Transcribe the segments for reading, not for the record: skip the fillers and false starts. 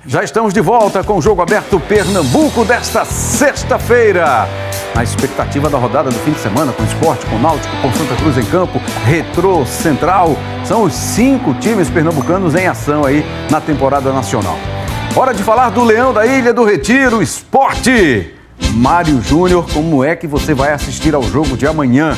Já estamos de volta com o Jogo Aberto Pernambuco desta sexta-feira. Na expectativa da rodada do fim de semana, com Sport, com Náutico, com Santa Cruz em campo, Retrô, Central. São os 5 times pernambucanos em ação aí na temporada nacional. Hora de falar do Leão da Ilha do Retiro, Sport. Mário Júnior, como é que você vai assistir ao jogo de amanhã?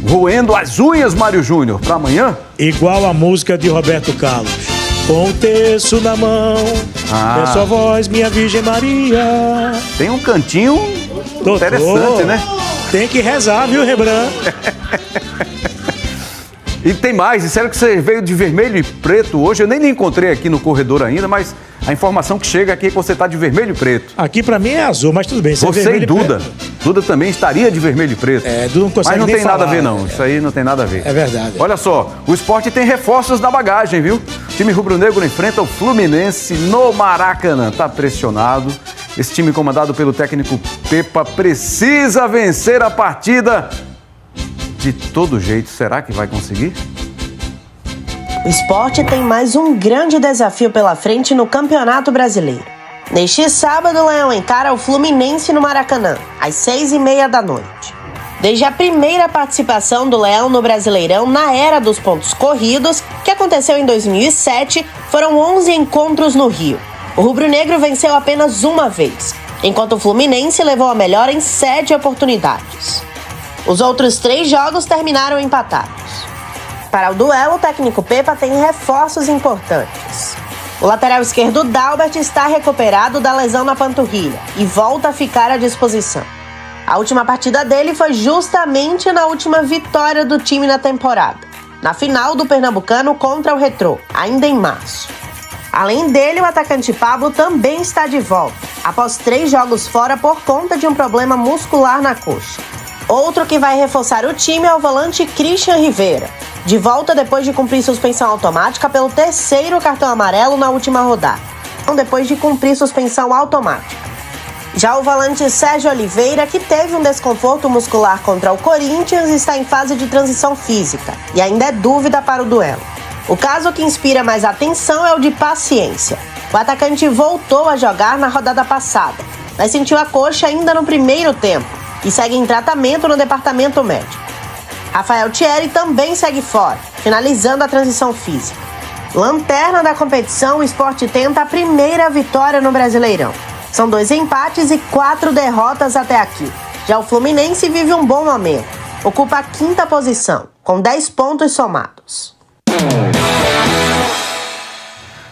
Roendo as unhas, Mário Júnior, para amanhã? Igual a música de Roberto Carlos. Com o terço na mão, é sua voz, minha Virgem Maria. Tem um cantinho interessante, né? Tem que rezar, viu, Rebran? E tem mais, disseram que você veio de vermelho e preto hoje. Eu nem lhe encontrei aqui no corredor ainda, mas a informação que chega aqui é que você está de vermelho e preto. Aqui pra mim é azul, mas tudo bem. Você e Duda. Duda também estaria de vermelho e preto. Duda não consegue. Mas não nem tem nada falar, a ver, não. Isso aí não tem nada a ver. É verdade. Olha só, o Sport tem reforços na bagagem, viu? O time rubro-negro enfrenta o Fluminense no Maracanã. Tá pressionado. Esse time comandado pelo técnico Pepa precisa vencer a partida de todo jeito. Será que vai conseguir? O Sport tem mais um grande desafio pela frente no Campeonato Brasileiro. Neste sábado, o Leão encara o Fluminense no Maracanã, às 6h30 da noite. Desde a primeira participação do Leão no Brasileirão na era dos pontos corridos, que aconteceu em 2007, foram 11 encontros no Rio. O rubro-negro venceu apenas uma vez, enquanto o Fluminense levou a melhor em 7 oportunidades. Os outros 3 jogos terminaram empatados. Para o duelo, o técnico Pepa tem reforços importantes. O lateral esquerdo Dalbert está recuperado da lesão na panturrilha e volta a ficar à disposição. A última partida dele foi justamente na última vitória do time na temporada, na final do Pernambucano contra o Retrô, ainda em março. Além dele, o atacante Pablo também está de volta, após 3 jogos fora por conta de um problema muscular na coxa. Outro que vai reforçar o time é o volante Christian Rivera, de volta depois de cumprir suspensão automática pelo 3º cartão amarelo na última rodada, depois de cumprir suspensão automática. Já o volante Sérgio Oliveira, que teve um desconforto muscular contra o Corinthians, está em fase de transição física e ainda é dúvida para o duelo. O caso que inspira mais atenção é o de Paciência. O atacante voltou a jogar na rodada passada, mas sentiu a coxa ainda no primeiro tempo e segue em tratamento no departamento médico. Rafael Thierry também segue fora, finalizando a transição física. Lanterna da competição, o Sport tenta a primeira vitória no Brasileirão. São 2 empates e 4 derrotas até aqui. Já o Fluminense vive um bom momento. Ocupa a 5ª posição, com 10 pontos somados.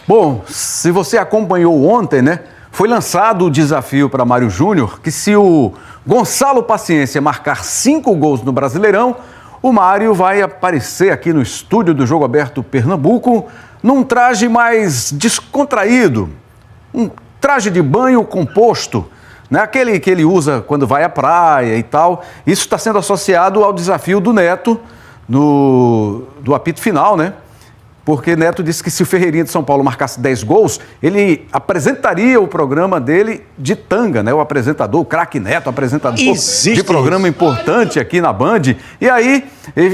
Bom, se você acompanhou ontem, né? Foi lançado o desafio para Mário Júnior que se o Gonçalo Paciência marcar 5 gols no Brasileirão, o Mário vai aparecer aqui no estúdio do Jogo Aberto Pernambuco num traje mais descontraído, um traje de banho composto, né? Aquele que ele usa quando vai à praia e tal. Isso está sendo associado ao desafio do Neto do apito final, né? Porque Neto disse que se o Ferreirinha de São Paulo marcasse 10 gols, ele apresentaria o programa dele de tanga, né? O apresentador, o craque Neto, apresentador de programa importante aqui na Band. E aí,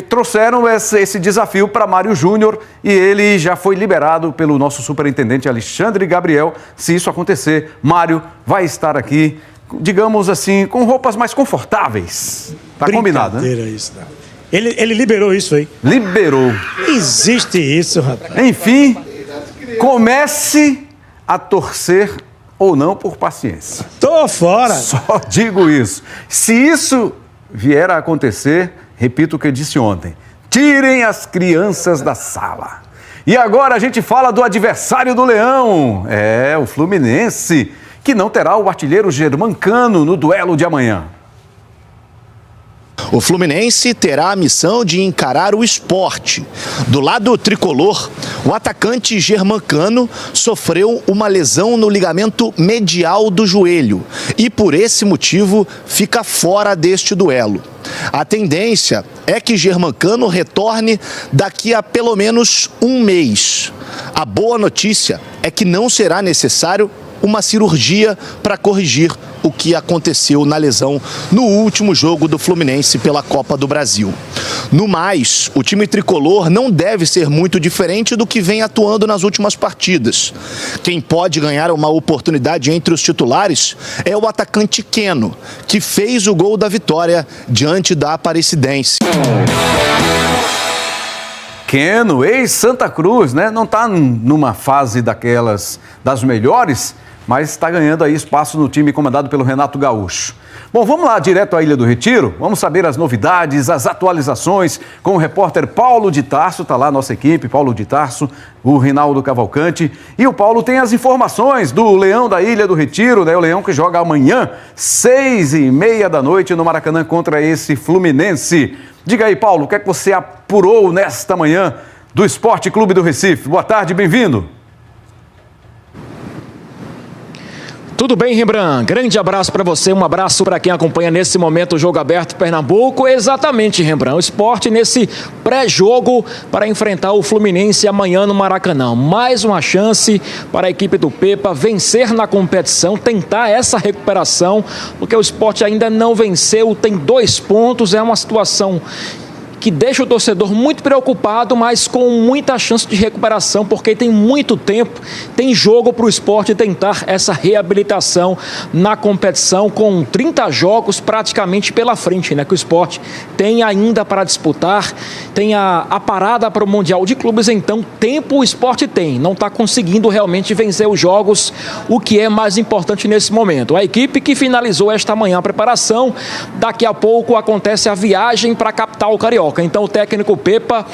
trouxeram esse desafio para Mário Júnior e ele já foi liberado pelo nosso superintendente Alexandre Gabriel. Se isso acontecer, Mário vai estar aqui, digamos assim, com roupas mais confortáveis. Tá combinado, né? Isso, não. Ele liberou isso aí. Liberou. Existe isso, rapaz. Enfim, comece a torcer ou não por Paciência. Tô fora. Só digo isso. Se isso vier a acontecer, repito o que eu disse ontem, tirem as crianças da sala. E agora a gente fala do adversário do Leão. O Fluminense, que não terá o artilheiro Germancano no duelo de amanhã. O Fluminense terá a missão de encarar o Sport. Do lado tricolor, o atacante Germancano sofreu uma lesão no ligamento medial do joelho e, por esse motivo, fica fora deste duelo. A tendência é que Germancano retorne daqui a pelo menos um mês. A boa notícia é que não será necessário uma cirurgia para corrigir o que aconteceu na lesão no último jogo do Fluminense pela Copa do Brasil. No mais, o time tricolor não deve ser muito diferente do que vem atuando nas últimas partidas. Quem pode ganhar uma oportunidade entre os titulares é o atacante Keno, que fez o gol da vitória diante da Aparecidense. Keno, ex-Santa Cruz, né? Não está numa fase das melhores, mas está ganhando aí espaço no time comandado pelo Renato Gaúcho. Bom, vamos lá direto à Ilha do Retiro, vamos saber as novidades, as atualizações com o repórter Paulo de Tarso, está lá a nossa equipe, Paulo de Tarso, o Rinaldo Cavalcante, e o Paulo tem as informações do Leão da Ilha do Retiro, né? O Leão que joga amanhã, 6h30 da noite no Maracanã contra esse Fluminense. Diga aí, Paulo, o que é que você apurou nesta manhã do Esporte Clube do Recife? Boa tarde, bem-vindo. Tudo bem, Rembrandt? Grande abraço para você, um abraço para quem acompanha nesse momento o Jogo Aberto Pernambuco. Exatamente, Rembrandt, o Sport nesse pré-jogo para enfrentar o Fluminense amanhã no Maracanã. Mais uma chance para a equipe do Pepa vencer na competição, tentar essa recuperação, porque o Sport ainda não venceu, tem 2 pontos, é uma situação que deixa o torcedor muito preocupado, mas com muita chance de recuperação, porque tem muito tempo, tem jogo para o Sport tentar essa reabilitação na competição, com 30 jogos praticamente pela frente, né? Que o Sport tem ainda para disputar, tem a parada para o Mundial de Clubes, então tempo o Sport tem, não está conseguindo realmente vencer os jogos, o que é mais importante nesse momento. A equipe que finalizou esta manhã a preparação, daqui a pouco acontece a viagem para a capital carioca. Então o técnico Pepa,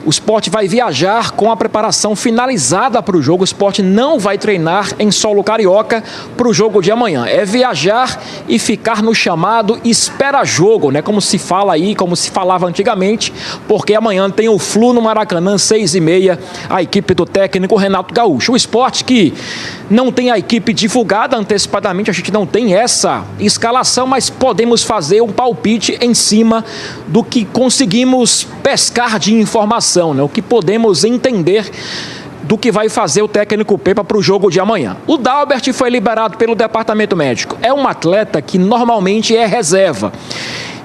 o Sport vai viajar com a preparação finalizada para o jogo. O Sport não vai treinar em solo carioca para o jogo de amanhã. É viajar e ficar no chamado espera-jogo, né? Como se fala aí, como se falava antigamente, porque amanhã tem o Flu no Maracanã, 6h30, a equipe do técnico Renato Gaúcho. O Sport que não tem a equipe divulgada antecipadamente, a gente não tem essa escalação, mas podemos fazer um palpite em cima do que conseguimos pescar de informação, né? O que podemos entender do que vai fazer o técnico Pepa para o jogo de amanhã. O Dalbert foi liberado pelo departamento médico. É um atleta que normalmente é reserva.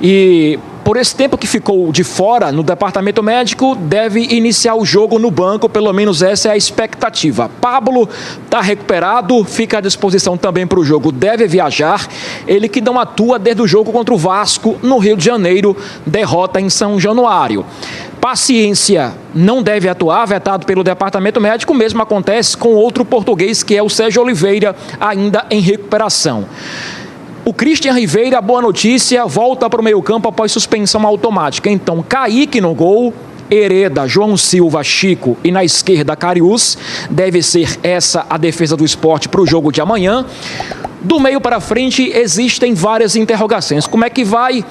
E por esse tempo que ficou de fora no departamento médico, deve iniciar o jogo no banco, pelo menos essa é a expectativa. Pablo está recuperado, fica à disposição também para o jogo, deve viajar. Ele que não atua desde o jogo contra o Vasco no Rio de Janeiro, derrota em São Januário. Paciência não deve atuar, vetado pelo departamento médico, o mesmo acontece com outro português que é o Sérgio Oliveira, ainda em recuperação. O Christian Riveira, boa notícia, volta para o meio-campo após suspensão automática. Então, Kaique no gol, Hereda, João Silva, Chico e na esquerda Cariús. Deve ser essa a defesa do Sport para o jogo de amanhã. Do meio para frente existem várias interrogações. Como é que vai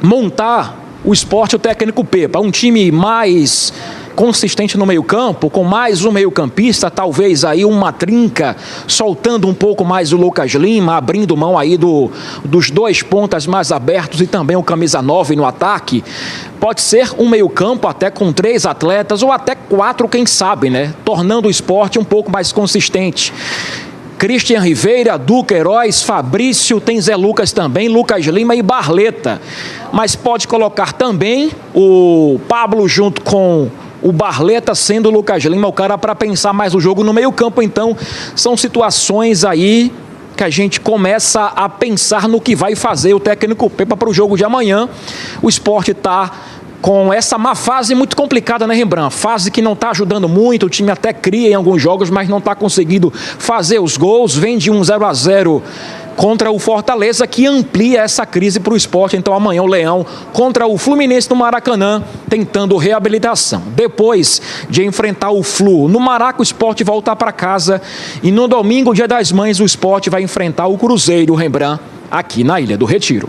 montar o Sport, o técnico Pepa? Um time mais consistente no meio-campo, com mais um meio-campista, talvez aí uma trinca, soltando um pouco mais o Lucas Lima, abrindo mão aí dos 2 pontas mais abertos e também o camisa 9 no ataque. Pode ser um meio-campo até com 3 atletas ou até 4, quem sabe, né? Tornando o Sport um pouco mais consistente. Christian Riveira, Duca Heróis, Fabrício, tem Zé Lucas também, Lucas Lima e Barleta. Mas pode colocar também o Pablo junto com o Barleta, sendo o Lucas Lima o cara para pensar mais o jogo no meio-campo. Então, são situações aí que a gente começa a pensar no que vai fazer o técnico Pepa para o jogo de amanhã. O Sport está com essa má fase muito complicada, né, Rembrandt? Fase que não está ajudando muito, o time até cria em alguns jogos, mas não está conseguindo fazer os gols, vem de um 0-0 contra o Fortaleza, que amplia essa crise para o Sport. Então amanhã o Leão contra o Fluminense no Maracanã, tentando reabilitação. Depois de enfrentar o Flu no Maraca, o Sport volta para casa e no domingo, Dia das Mães, o Sport vai enfrentar o Cruzeiro, o Rembrandt, aqui na Ilha do Retiro.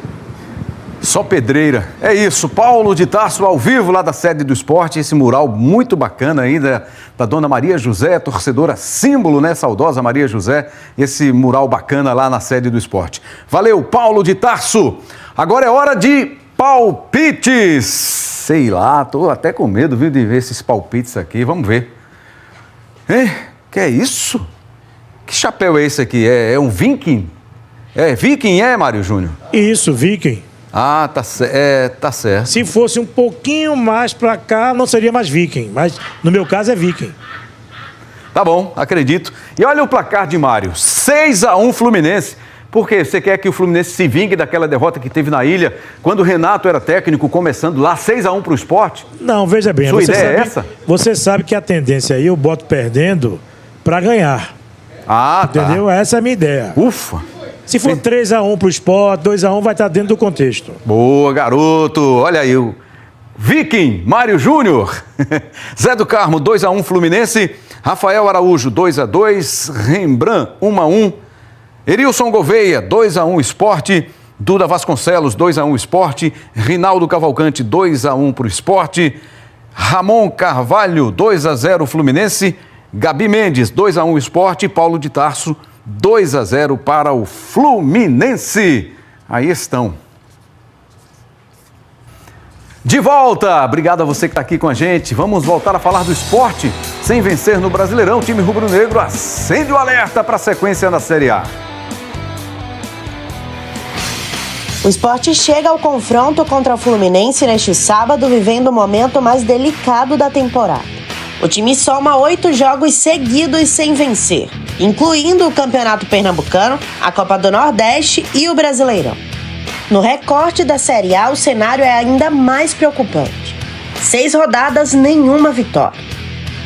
Só pedreira. É isso, Paulo de Tarso ao vivo lá da sede do Sport, esse mural muito bacana ainda da dona Maria José, torcedora símbolo, né, saudosa Maria José, esse mural bacana lá na sede do Sport. Valeu, Paulo de Tarso. Agora é hora de palpites. Sei lá, tô até com medo, viu, de ver esses palpites aqui, vamos ver. Que é isso? Que chapéu é esse aqui? É um Viking? É Viking, Mário Júnior? Isso, Viking. Ah, tá certo. Se fosse um pouquinho mais pra cá, não seria mais Viking. Mas no meu caso é Viking. Tá bom, acredito. E olha o placar de Mário, 6-1 Fluminense. Por quê? Você quer que o Fluminense se vingue daquela derrota que teve na Ilha, quando o Renato era técnico, começando lá, 6-1 pro Sport? Não, veja bem. Sua ideia é essa? Você sabe que a tendência aí eu boto perdendo pra ganhar. Ah, tá. Entendeu? Essa é a minha ideia. Ufa. Se for 3-1 pro Sport, 2-1 vai estar dentro do contexto. Boa, garoto. Olha aí o Viking, Mário Júnior. Zé do Carmo, 2-1 Fluminense. Rafael Araújo, 2-2. Rembrandt, 1-1. Erilson Gouveia, 2-1 Sport. Duda Vasconcelos, 2-1 Sport. Rinaldo Cavalcante, 2-1 para o Sport. Ramon Carvalho, 2-0 Fluminense. Gabi Mendes, 2-1 Sport. Paulo de Tarso, 2-0 para o Fluminense. Aí estão. De volta! Obrigado a você que está aqui com a gente. Vamos voltar a falar do esporte. Sem vencer no Brasileirão, o time rubro-negro acende o alerta para a sequência na Série A. O Sport chega ao confronto contra o Fluminense neste sábado, vivendo o momento mais delicado da temporada. O time soma 8 jogos seguidos sem vencer, incluindo o Campeonato Pernambucano, a Copa do Nordeste e o Brasileirão. No recorte da Série A, o cenário é ainda mais preocupante. 6 rodadas, nenhuma vitória.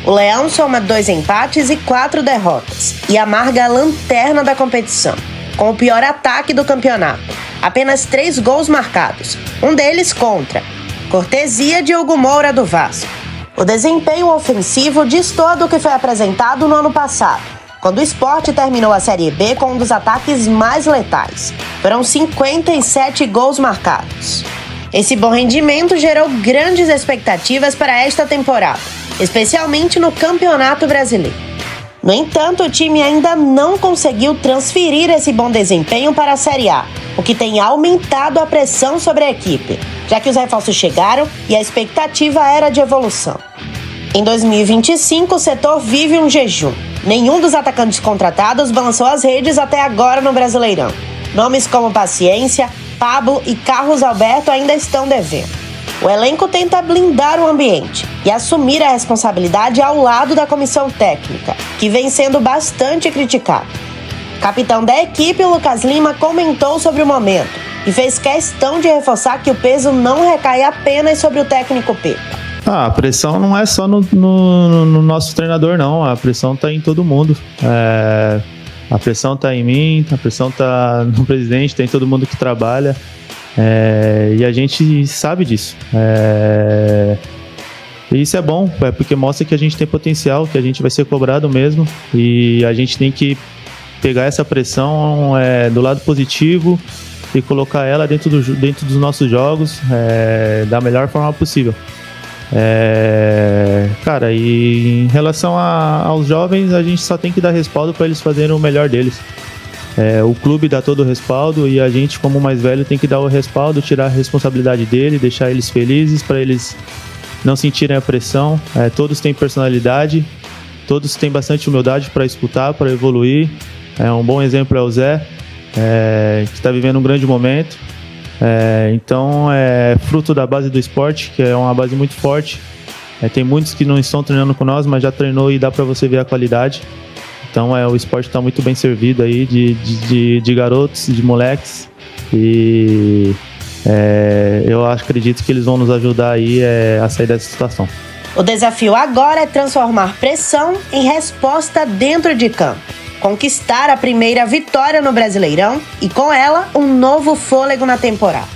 O Leão soma 2 empates e 4 derrotas e amarga a lanterna da competição, com o pior ataque do campeonato. Apenas 3 gols marcados, um deles contra. Cortesia de Hugo Moura do Vasco. O desempenho ofensivo destoa do que foi apresentado no ano passado, quando o Sport terminou a Série B com um dos ataques mais letais. Foram 57 gols marcados. Esse bom rendimento gerou grandes expectativas para esta temporada, especialmente no Campeonato Brasileiro. No entanto, o time ainda não conseguiu transferir esse bom desempenho para a Série A, o que tem aumentado a pressão sobre a equipe, já que os reforços chegaram e a expectativa era de evolução. Em 2025, o setor vive um jejum. Nenhum dos atacantes contratados balançou as redes até agora no Brasileirão. Nomes como Paciência, Pablo e Carlos Alberto ainda estão devendo. O elenco tenta blindar o ambiente e assumir a responsabilidade ao lado da comissão técnica, que vem sendo bastante criticada. O capitão da equipe, Lucas Lima, comentou sobre o momento e fez questão de reforçar que o peso não recai apenas sobre o técnico Pepa. A pressão não é só no nosso treinador, não. A pressão está em todo mundo. A pressão está em mim, a pressão está no presidente, tem todo mundo que trabalha. E a gente sabe disso. E isso é bom, porque mostra que a gente tem potencial, que a gente vai ser cobrado mesmo. E a gente tem que pegar essa pressão do lado positivo e colocar ela dentro dos nossos jogos da melhor forma possível. Cara, e em relação aos jovens, a gente só tem que dar respaldo para eles fazerem o melhor deles. O clube dá todo o respaldo e a gente, como mais velho, tem que dar o respaldo, tirar a responsabilidade dele, deixar eles felizes para eles não sentirem a pressão. Todos têm personalidade, todos têm bastante humildade para escutar, para evoluir. Um bom exemplo é o Zé, que está vivendo um grande momento. Então é fruto da base do esporte, que é uma base muito forte. Tem muitos que não estão treinando com nós, mas já treinou e dá para você ver a qualidade. Então o esporte está muito bem servido aí de garotos, de moleques. E eu acredito que eles vão nos ajudar aí a sair dessa situação. O desafio agora é transformar pressão em resposta dentro de campo. Conquistar a primeira vitória no Brasileirão e, com ela, um novo fôlego na temporada.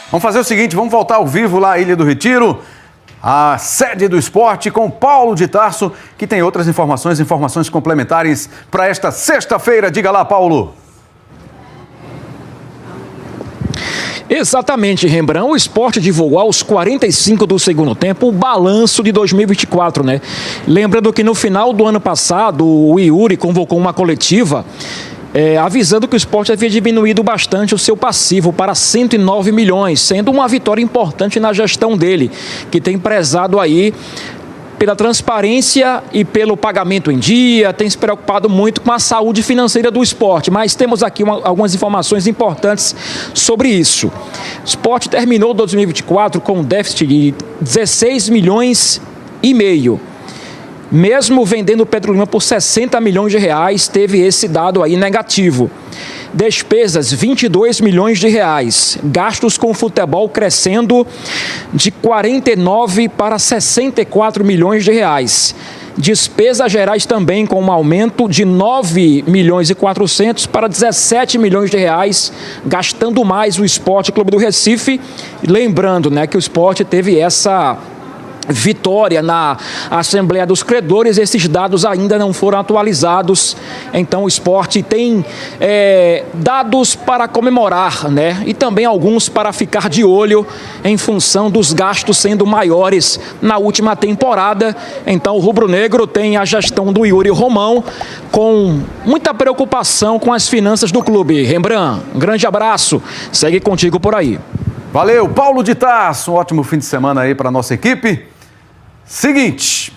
Vamos fazer o seguinte, vamos voltar ao vivo lá à Ilha do Retiro, a sede do esporte, com Paulo de Tarso, que tem outras informações complementares para esta sexta-feira. Diga lá, Paulo. Exatamente, Rembrandt. O Sport divulgou aos 45 do segundo tempo o balanço de 2024, né? Lembrando que no final do ano passado, o Yuri convocou uma coletiva avisando que o Sport havia diminuído bastante o seu passivo para 109 milhões, sendo uma vitória importante na gestão dele, que tem prezado aí pela transparência e pelo pagamento em dia, tem se preocupado muito com a saúde financeira do esporte, mas temos aqui algumas informações importantes sobre isso. O esporte terminou 2024 com um déficit de 16 milhões e meio. Mesmo vendendo o Petrolina por 60 milhões de reais, teve esse dado aí negativo. Despesas, 22 milhões de reais. Gastos com futebol crescendo de 49 para 64 milhões de reais. Despesas gerais também com um aumento de 9 milhões e 400 para 17 milhões de reais, gastando mais o Esporte Clube do Recife. Lembrando, né, que o Esporte teve essa vitória na Assembleia dos Credores, esses dados ainda não foram atualizados, então o esporte tem dados para comemorar, né? E também alguns para ficar de olho em função dos gastos sendo maiores na última temporada. Então o rubro-negro tem a gestão do Yuri Romão com muita preocupação com as finanças do clube. Rembrandt, um grande abraço, segue contigo por aí. Valeu, Paulo de Tarso, um ótimo fim de semana aí para nossa equipe. Seguinte,